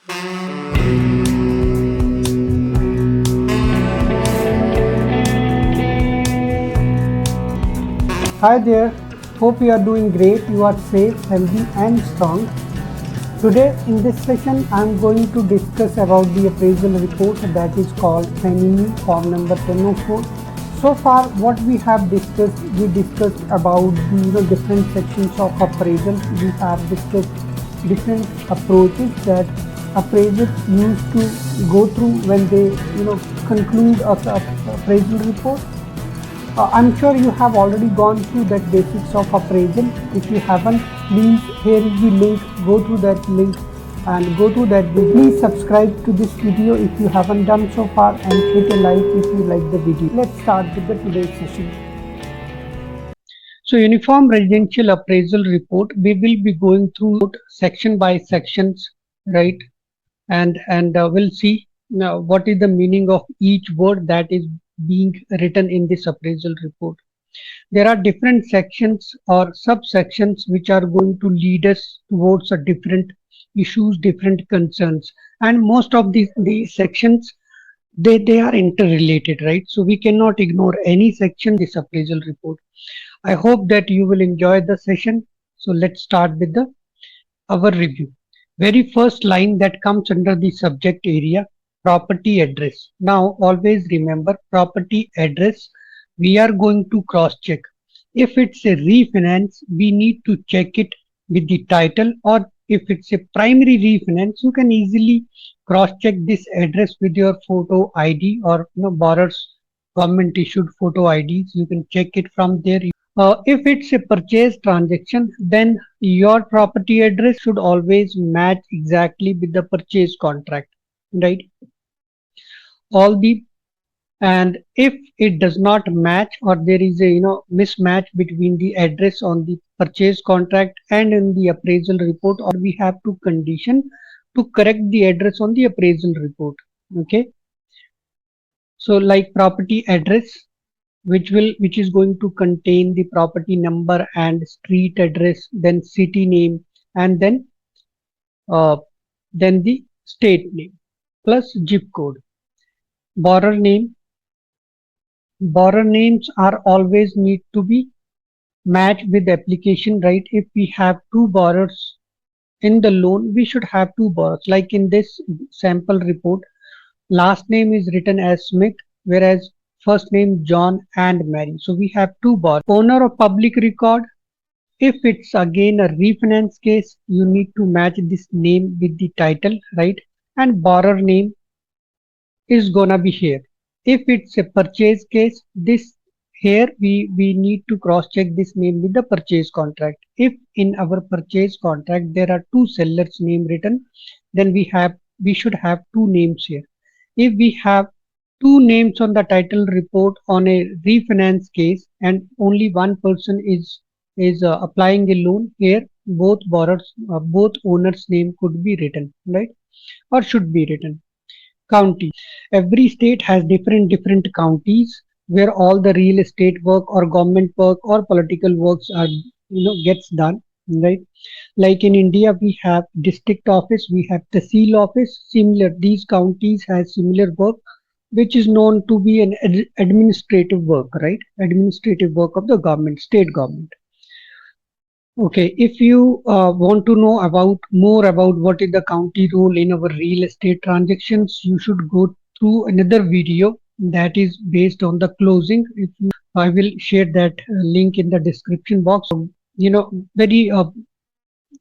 Hi there, hope you are doing great, you are safe, healthy and strong. Today in this session I am going to discuss about the appraisal report that is called NME form number 1004. So far what we have discussed, we discussed about the different sections of appraisal. We have discussed different approaches that appraisers used to go through when they conclude a appraisal report. I'm sure you have already gone through that basics of appraisal. If you haven't, please, here is the link, go through that link and go through that video. Please subscribe to this video if you haven't done so far and hit a like if you like the video. Let's start with the today's session. So Uniform Residential Appraisal Report, we will be going through section by sections, right? And we'll see now what is the meaning of each word that is being written in this appraisal report. There are different sections or subsections which are going to lead us towards a different issues, different concerns, and most of these sections they are interrelated, right? So we cannot ignore any section in this appraisal report. I hope that you will enjoy the session. So let's start with our review. Very first line that comes under the subject area, property address. Now always remember, property address we are going to cross check. If it's a refinance, we need to check it with the title, or if it's a primary refinance, you can easily cross check this address with your photo ID or borrower's government issued photo IDs. You can check it from there. If it's a purchase transaction, then your property address should always match exactly with the purchase contract, right? And if it does not match, or there is a mismatch between the address on the purchase contract and in the appraisal report, or we have to condition to correct the address on the appraisal report. Okay, so like property address, which is going to contain the property number and street address, then city name, and then the state name plus zip code. Borrower name. Borrower names are always need to be matched with application, right? If we have two borrowers in the loan, we should have two borrowers. Like in this sample report, last name is written as Smith, whereas first name John and Mary. So we have two borrowers. Owner of public record. If it's again a refinance case, you need to match this name with the title, right? And borrower name is gonna be here. If it's a purchase case, this here we need to cross check this name with the purchase contract. If in our purchase contract there are two sellers name written, then we should have two names here. If we have two names on the title report on a refinance case and only one person is applying a loan, here both borrowers, both owners name could be written, right? Or should be written. County. Every state has different counties where all the real estate work or government work or political works are gets done, right? Like in India we have district office, we have Tehsil office. Similar, these counties has similar work which is known to be an administrative work, right? Administrative work of the government, state government. Okay, if you want to know more about what is the county role in our real estate transactions, you should go through another video that is based on the closing. I will share that link in the description box.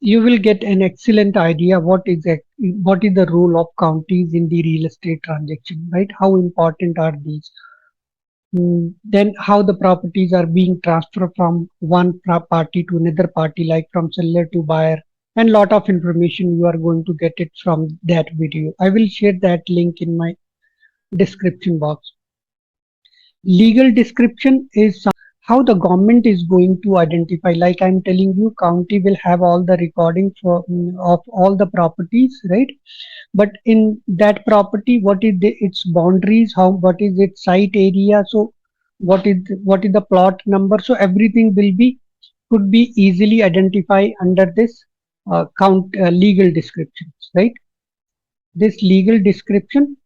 You will get an excellent idea what is the role of counties in the real estate transaction, right? How important are these? Then how the properties are being transferred from one party to another party, like from seller to buyer, and lot of information you are going to get it from that video. I will share that link in my description box. Legal description is how the government is going to identify, like I'm telling you, county will have all the recording of all the properties, right? But in that property, what is its boundaries, what is its site area, so what is the plot number, so everything could be easily identified under this legal descriptions, right? This legal description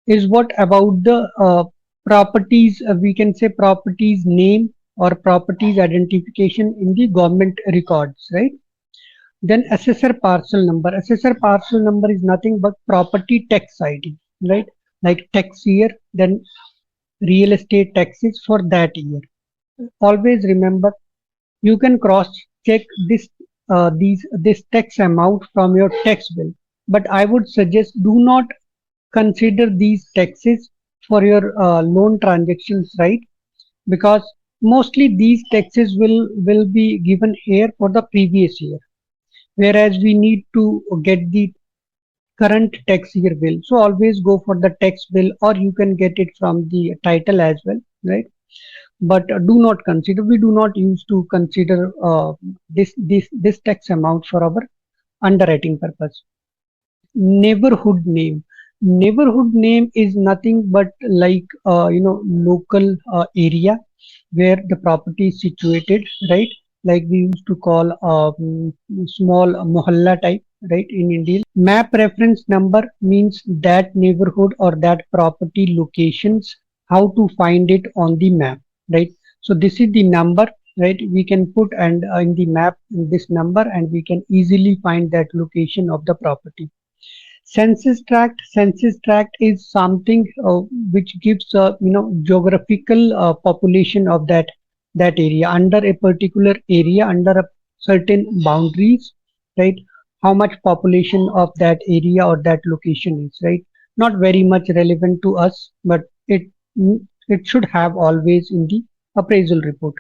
is what about the properties, we can say properties name or properties identification in the government records, right? Then assessor parcel number. Assessor parcel number is nothing but property tax ID, right? Like tax year, then real estate taxes for that year. Always remember, you can cross check this tax amount from your tax bill, but I would suggest do not consider these taxes for your loan transactions, right? Because mostly these taxes will be given here for the previous year, whereas we need to get the current tax year bill. So always go for the tax bill, or you can get it from the title as well, right? But do not consider, we do not use to consider this tax amount for our underwriting purpose. Neighborhood name. Neighborhood name is nothing but like local area where the property is situated, right? Like we used to call small mohalla type, right, in India. Map reference number means that neighborhood or that property locations, how to find it on the map, right? So this is the number, right? We can put and in the map this number, and we can easily find that location of the property. Census tract is something which gives geographical population of that area, under a particular area, under a certain boundaries, right? How much population of that area or that location is, right? Not very much relevant to us, but it should have always in the appraisal report.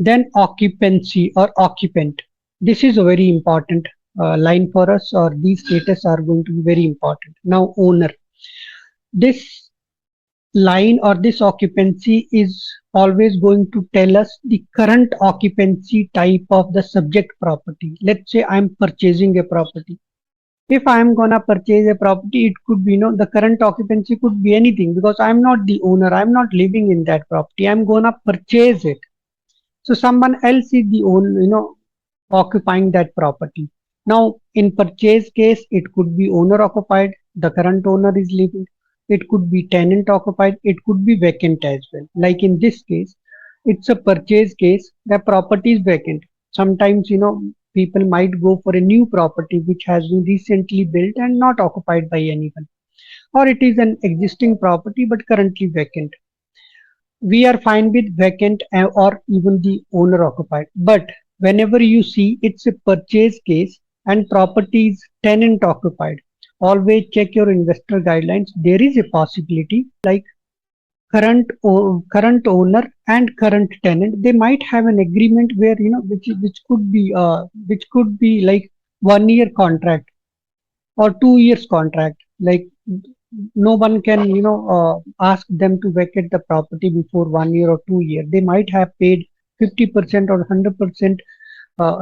Then occupancy or occupant. This is a very important line for us, or these status are going to be very important. Now owner. This line or this occupancy is always going to tell us the current occupancy type of the subject property. Let's say I'm purchasing a property. If I'm gonna purchase a property, it could be, the current occupancy could be anything, because I'm not the owner, I'm not living in that property, I'm gonna purchase it. So someone else is the own, occupying that property. Now, in purchase case, it could be owner occupied, the current owner is living. It could be tenant occupied, it could be vacant as well. Like in this case, it's a purchase case, the property is vacant. Sometimes, people might go for a new property which has been recently built and not occupied by anyone. Or it is an existing property but currently vacant. We are fine with vacant or even the owner occupied. But whenever you see it's a purchase case and property is tenant occupied, always check your investor guidelines. There is a possibility like current owner and current tenant, they might have an agreement where, which could be like 1 year contract or 2 years contract. Like no one can ask them to vacate the property before 1 year or 2 year. They might have paid 50% or 100%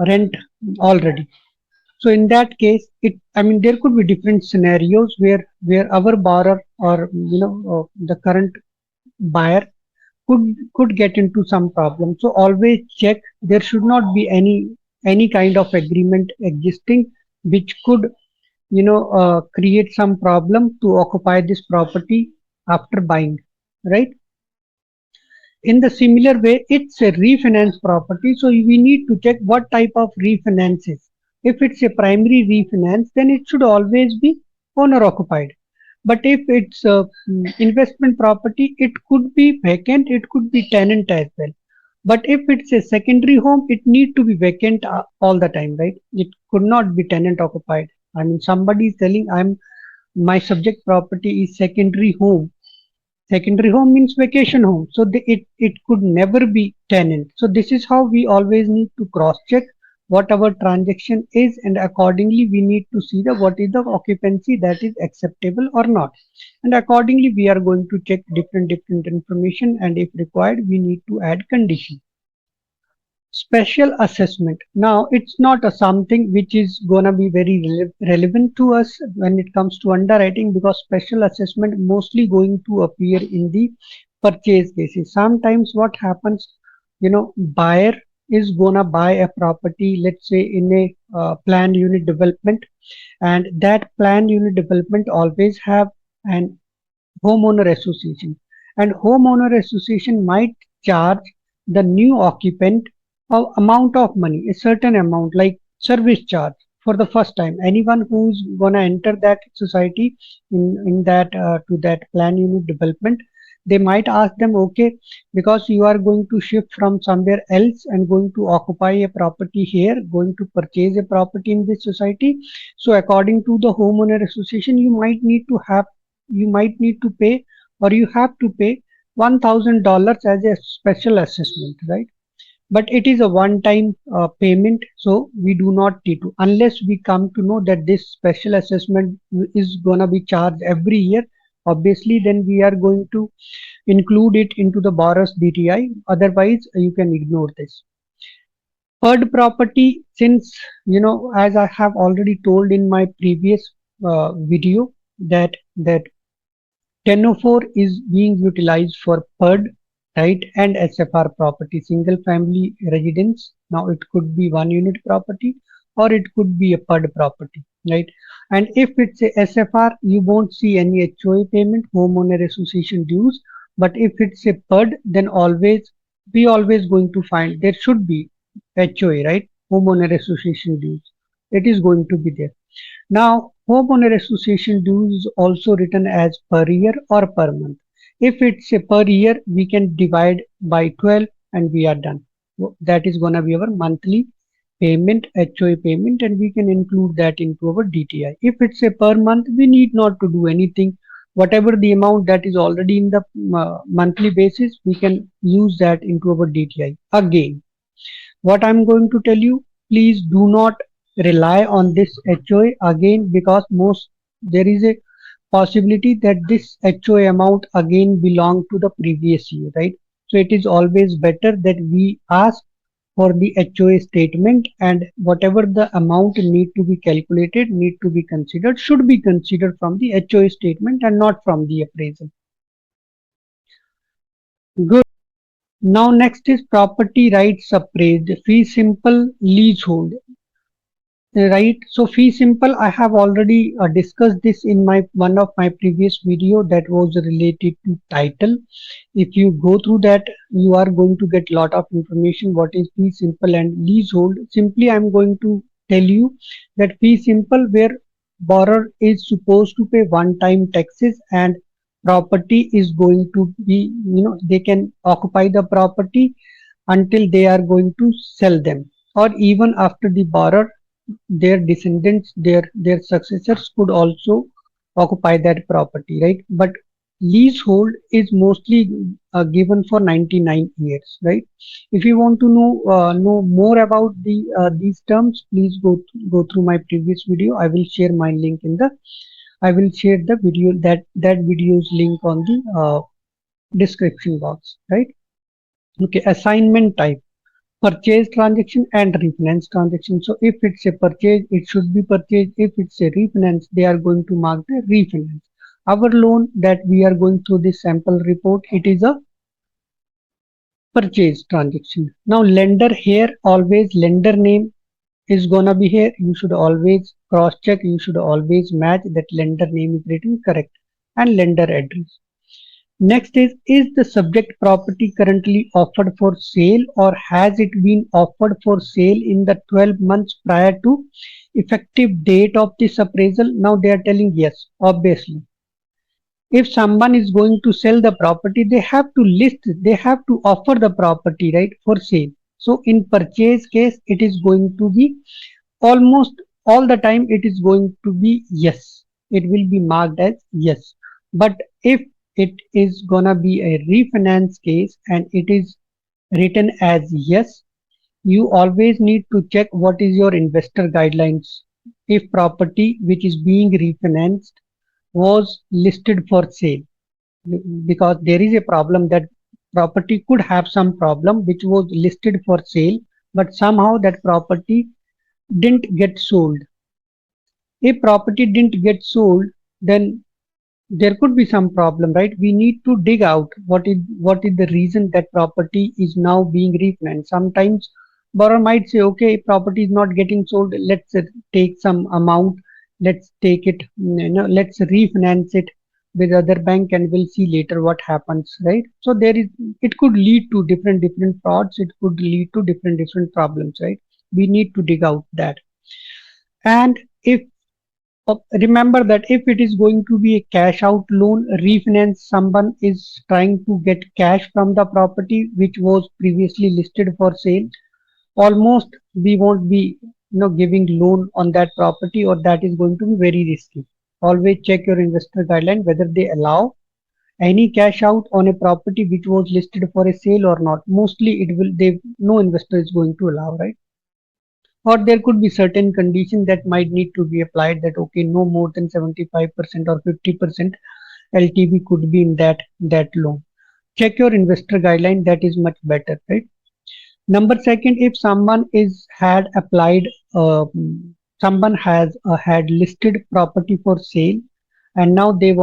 rent already. So in that case, there could be different scenarios where our borrower or the current buyer could get into some problem. So always check, there should not be any kind of agreement existing which could create some problem to occupy this property after buying, right? In the similar way, it's a refinance property, so we need to check what type of refinance is. If it's a primary refinance, then it should always be owner occupied. But if it's a investment property, it could be vacant, it could be tenant as well. But if it's a secondary home, it need to be vacant all the time, right? It could not be tenant occupied. Somebody is telling my subject property is secondary home. Secondary home means vacation home. So it could never be tenant. So this is how we always need to cross check what our transaction is, and accordingly we need to see what is the occupancy that is acceptable or not. And accordingly we are going to check different information, and if required we need to add condition. Special assessment. Now it's not something which is going to be very relevant to us when it comes to underwriting, because special assessment mostly going to appear in the purchase cases. Sometimes what happens, buyer is gonna buy a property, let's say in a planned unit development, and that planned unit development always have an homeowner association, and homeowner association might charge the new occupant a amount of money, a certain amount like service charge for the first time. Anyone who's gonna enter that society in that to that plan unit development, they might ask them, okay, because you are going to shift from somewhere else and going to occupy a property here, going to purchase a property in this society, so according to the homeowner association, you might need to pay, or you have to pay $1,000 as a special assessment, right? But it is a one-time payment, so we do not need to, unless we come to know that this special assessment is gonna be charged every year. Obviously, then we are going to include it into the borrower's DTI. Otherwise, you can ignore this. Third property, since as I have already told in my previous video, that 1004 is being utilized for PERD, right, and SFR property, single family residence. Now it could be one unit property or it could be a PERD property, right? And if it's a SFR, you won't see any HOA payment, homeowner association dues. But if it's a PERD, then we always going to find there should be HOA, right? Homeowner association dues. It is going to be there. Now, homeowner association dues is also written as per year or per month. If it's a per year, we can divide by 12 and we are done. That is going to be our monthly payment, HOA payment, and we can include that into our DTI. If it's a per month, we need not to do anything. Whatever the amount that is already in the monthly basis, we can use that into our DTI. Again, what I'm going to tell you, please do not rely on this HOA again, because there is a possibility that this HOA amount again belong to the previous year, right? So it is always better that we ask for the HOA statement, and whatever the amount need to be calculated, need to be considered, should be considered from the HOA statement and not from the appraisal. Good. Now next is property rights appraised, fee simple, leasehold. Right. So fee simple, I have already discussed this in my one of my previous video that was related to title. If you go through that, you are going to get lot of information what is fee simple and leasehold. Simply, I'm going to tell you that fee simple, where borrower is supposed to pay one-time taxes and property is going to be, they can occupy the property until they are going to sell them, or even after the borrower, their descendants, their successors could also occupy that property, right? But leasehold is mostly given for 99 years, right? If you want to know more about these terms, please go through my previous video. I will share my link in the I will share the video, that video's link on the description box, right? Okay, assignment type, purchase transaction and refinance transaction. So if it's a purchase, it should be purchase. If it's a refinance, they are going to mark the refinance. Our loan that we are going through this sample report, it is a purchase transaction. Now lender, here always lender name is gonna be here. You should always cross check. You should always match that lender name is written correct, and lender address. Next is the subject property currently offered for sale, or has it been offered for sale in the 12 months prior to effective date of this appraisal? Now they are telling yes, obviously. If someone is going to sell the property, they have to they have to offer the property, right, for sale. So in purchase case, it is going to be almost all the time, it is going to be yes. It will be marked as yes. But if it is gonna be a refinance case and it is written as yes, you always need to check what is your investor guidelines. If property which is being refinanced was listed for sale, because there is a problem that property could have some problem which was listed for sale, but somehow that property didn't get sold. If property didn't get sold, then there could be some problem, right? We need to dig out what is the reason that property is now being refinanced. Sometimes Borrower might say, okay, property is not getting sold, let's take some amount, let's take it, let's refinance it with other bank and we'll see later what happens, right? So it could lead to different frauds, it could lead to different problems, right? We need to dig out that. And if remember that if it is going to be a cash out loan refinance, someone is trying to get cash from the property which was previously listed for sale, almost we won't be giving loan on that property, or that is going to be very risky. Always check your investor guideline whether they allow any cash out on a property which was listed for a sale or not. Mostly it will, they no investor is going to allow, right? Or there could be certain conditions that might need to be applied, that okay, no more than 75% or 50% LTV could be in that loan. Check your investor guideline, that is much better, right? Number second, if someone is had applied, someone has had listed property for sale, and now they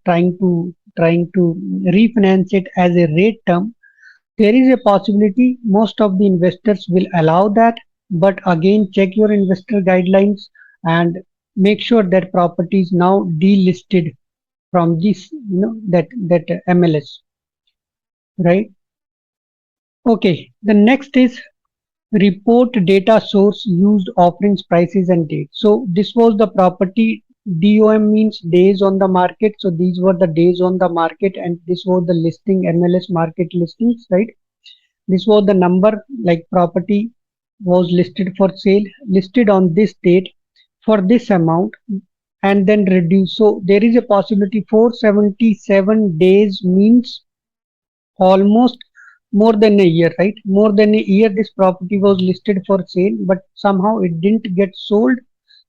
trying to refinance it as a rate term, there is a possibility most of the investors will allow that. But again, check your investor guidelines and make sure that property is now delisted from this, that MLS, right? Okay, the next is report data source used, offerings, prices and date. So this was the property. DOM means days on the market. So these were the days on the market, and this was the listing, MLS market listings, right? This was the number, like property was listed for sale, listed on this date for this amount, and then reduced. So there is a possibility 477 days means almost more than a year, right? More than a year this property was listed for sale, but somehow it didn't get sold.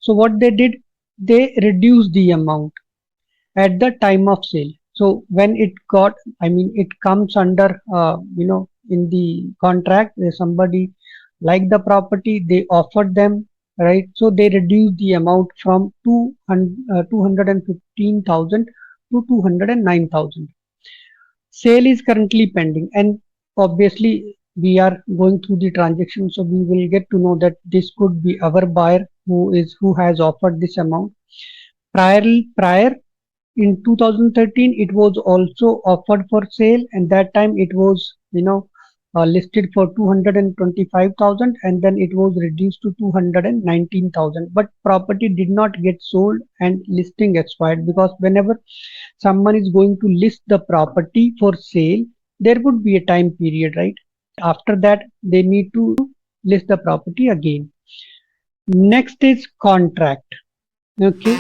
So what they did, they reduced the amount at the time of sale. So when it got, I mean, it comes under, in the contract, somebody like the property, they offered them, right? So they reduced the amount from 215,000 to 209,000. Sale is currently pending, and obviously we are going through the transaction, so we will get to know that this could be our buyer who has offered this amount. Prior in 2013 it was also offered for sale, and that time it was listed for 225,000, and then it was reduced to 219,000, but property did not get sold and listing expired. Because whenever someone is going to list the property for sale, there would be a time period, right? After that they need to list the property again. Next is contract. Okay,